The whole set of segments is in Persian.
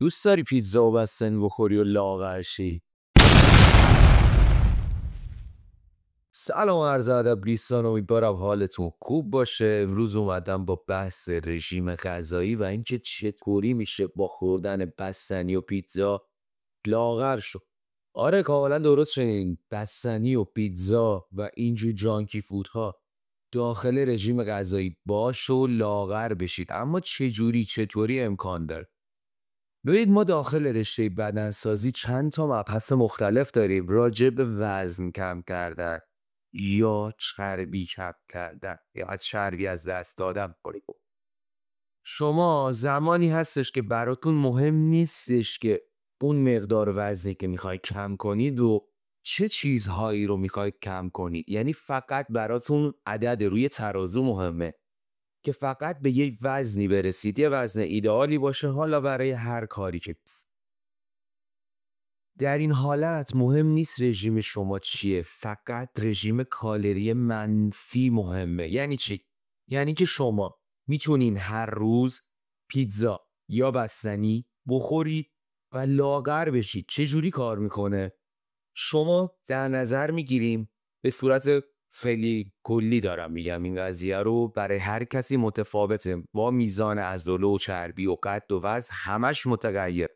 دوست داری پیتزا و بستنی بخوری و لاغر شی؟ سلام و عرض ادب دوستان، امیدوارم حالتون خوب باشه. امروز اومدم با بحث رژیم غذایی و اینکه چطوری میشه با خوردن بستنی و پیتزا لاغر شد. آره کاملا درست شنیدین، بستنی و پیتزا و اینجور جانکی فودها داخل رژیم غذایی باش و لاغر بشید. اما چطوری امکان داره؟ ببینید، ما داخل رشته بدنسازی چند تا مبحث مختلف داریم راجع به وزن کم کردن یا چربی کم کردن یا از چربی از دست دادن. شما زمانی هستش که براتون مهم نیستش که اون مقدار وزنی که میخوای کم کنید و چه چیزهایی رو میخوای کم کنید. یعنی فقط براتون عدد روی ترازو مهمه که فقط به یک وزنی برسید، یه وزن ایدئالی باشه، حالا برای هر کاری که بست. در این حالت مهم نیست رژیم شما چیه، فقط رژیم کالری منفی مهمه. یعنی چی؟ یعنی که شما میتونین هر روز پیتزا یا بستنی بخورید و لاغر بشید. چه جوری کار میکنه؟ شما در نظر میگیریم، به صورت خیلی کلی دارم میگم این قضیه رو، برای هر کسی متفاوته، با میزان عضله و چربی و قد و وزن همش متغیر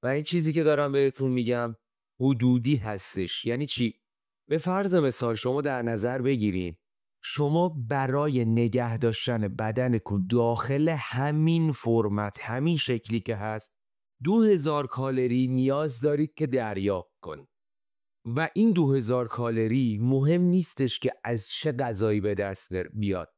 و این چیزی که دارم بهتون میگم حدودی هستش. یعنی چی؟ به فرض مثال شما در نظر بگیرید شما برای نگه داشتن بدنتون داخل همین فرمت، همین شکلی که هست، 2000 کالری نیاز دارید که دریافت کنید. و این 2000 کالری مهم نیستش که از چه غذایی به دست بیاد.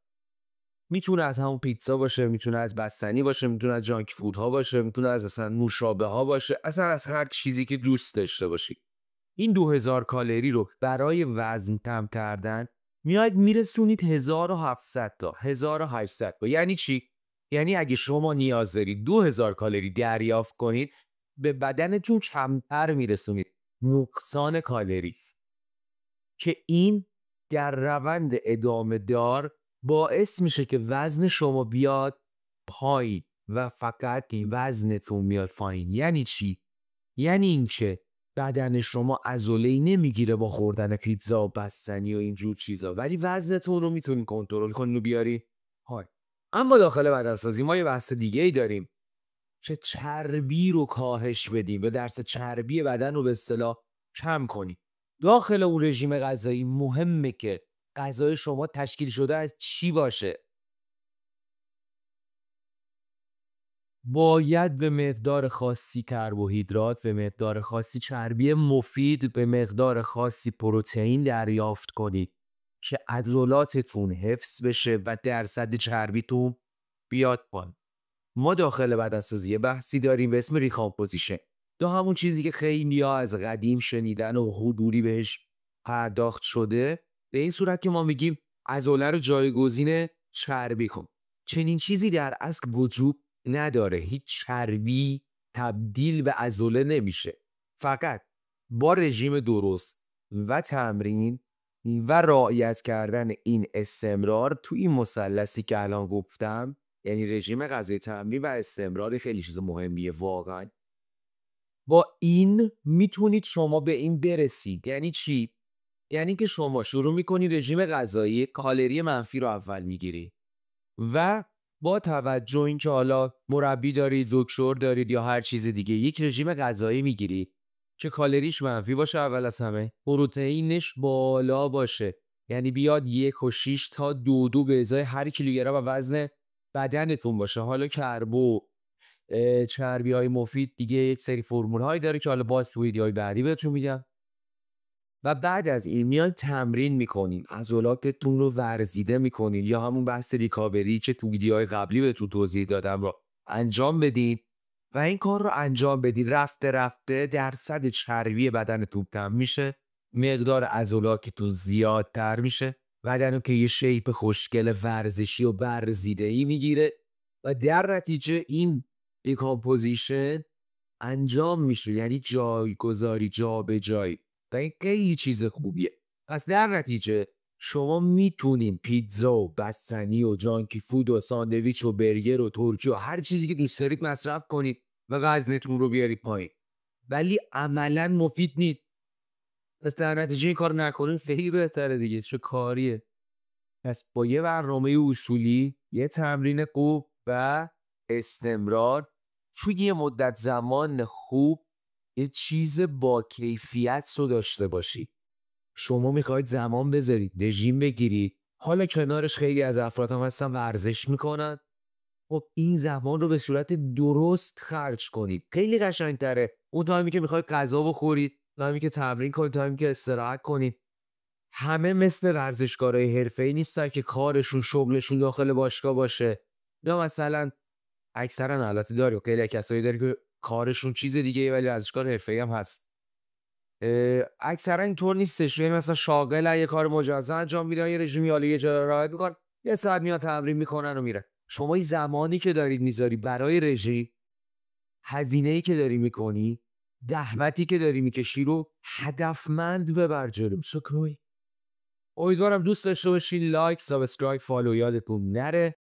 میتونه از همون پیتزا باشه، میتونه از بستنی باشه، میتونه از جانک فودها باشه، میتونه از مثلا نوشابه ها باشه، اصلا از هر چیزی که دوست داشته باشید. این 2000 کالری رو برای وزن کم کردن میاید میرسونید 1700 تا 1800 تا. یعنی چی؟ یعنی اگه شما نیاز دارید 2000 کالری دریافت کنید، به بدنتون کمتر میرسونید، نقصان کالری، که این در روند ادامه دار باعث میشه که وزن شما بیاد پایین و فقط وزنتون میاد پایین. یعنی چی؟ یعنی اینکه بدن شما عضله‌ای نمیگیره با خوردن پیتزا و بستنی و اینجور چیزا، ولی وزنتون رو میتونین کنترل کنین و بیاری های. اما داخل بدنسازی ما یه بحث دیگه ای داریم که چربی رو کاهش بدیم، به درس چربی بدن رو به اصطلاح کم کنیم. داخل اون رژیم غذایی مهمه که غذای شما تشکیل شده از چی باشه. باید به مقدار خاصی کربوهیدرات، به مقدار خاصی چربی مفید، به مقدار خاصی پروتئین دریافت کنید که عضلاتتون حفظ بشه و درصد چربیتون بیاد پایین. ما داخل بدنسازی بحثی داریم به اسم ریکامپوزیشن، دا همون چیزی که خیلی ها از قدیم شنیدن و حضوری بهش پرداخت شده، به این صورت که ما میگیم عضله رو جایگزین چربی کن. چنین چیزی در اصل وجود نداره. هیچ چربی تبدیل به عضله نمیشه. فقط با رژیم درست و تمرین و رعایت کردن این استمرار تو این مثلثی که الان گفتم، یعنی رژیم غذایی، تمرین و استمرار، خیلی چیز مهمیه واقعا. با این میتونید شما به این برسید. یعنی چی؟ یعنی که شما شروع میکنی رژیم غذایی، کالری منفی رو اول میگیری و با توجه اینکه حالا مربی دارید، دکتر دارید یا هر چیز دیگه، یک رژیم غذایی میگیری که کالریش منفی باشه، اول از همه پروتئینش بالا باشه، یعنی بیاد 1.6 تا 2 به ازای هر کیلوگرم وزن بدنتون باشه. حالا کربو، چربی های مفید دیگه یک سری فرمول هایی داره که حالا باز تو ویدیوهای بعدی بهتون میگم. و بعد از این میان تمرین میکنین، عضلاتتون رو ورزیده میکنین، یا همون بحث ریکاوری که تو ویدیوهای قبلی بهتون توضیح دادم رو انجام بدین و این کار رو انجام بدین. رفته رفته درصد چربی بدنتون کم میشه، مقدار عضلاتتون زیادتر میشه، بدنو که یه شیپ خوشگل ورزشی و ورزیده‌ای میگیره و در نتیجه این ریکامپوزیشن انجام میشه، یعنی جایگذاری، جا به جایی، و این خیلی چیز خوبیه. پس در نتیجه شما میتونین پیتزا و بستنی و جانکی فود و ساندویچ و برگر و ترکی و هر چیزی که دوست دارید مصرف کنید و وزنتون رو بیاری پایین، ولی عملا مفید نیست. پس در نتیجه این کار نکنین خیلی بهتره دیگه. چه کاریه؟ پس با یه برنامه اصولی، یه تمرین خوب و استمرار توی یه مدت زمان خوب یه چیز با کیفیت رو داشته باشید. شما میخواید زمان بذارید رژیم بگیرید، حالا کنارش خیلی از افراد هم هستن ورزش میکنن، خب این زمان رو به صورت درست خرج کنید. خیلی قشنگتره اون تایمی که میخواید غذا بخورید، تایمی که تمرین کنید، تایمی که استراحت کنید. همه مثل ورزشکارای حرفه‌ای نیستن که کارشون شغلشون داخل باشگاه باشه، یا مثلا اکثرا البته داری خیلی کسایی داری که کارشون چیز دیگه ولی ورزشکار حرفه‌ای هم هست. اکثرا اینطور نیستش. یعنی مثلا شاغل یه کار مجزا انجام میدن، یه رژیمی عالی یه جا راحت میکنن، یه ساعت میاد تمرین میکنن و میرن. شما این زمانی که دارید میذاری برای رژیم، هزینه‌ای که داری میکنی، زحمتی که داری میکشی رو هدفمند ببر جلو. شکرای امیدوارم دوست داشته باشین. لایک، سابسکرایب، فالو یادتون نره.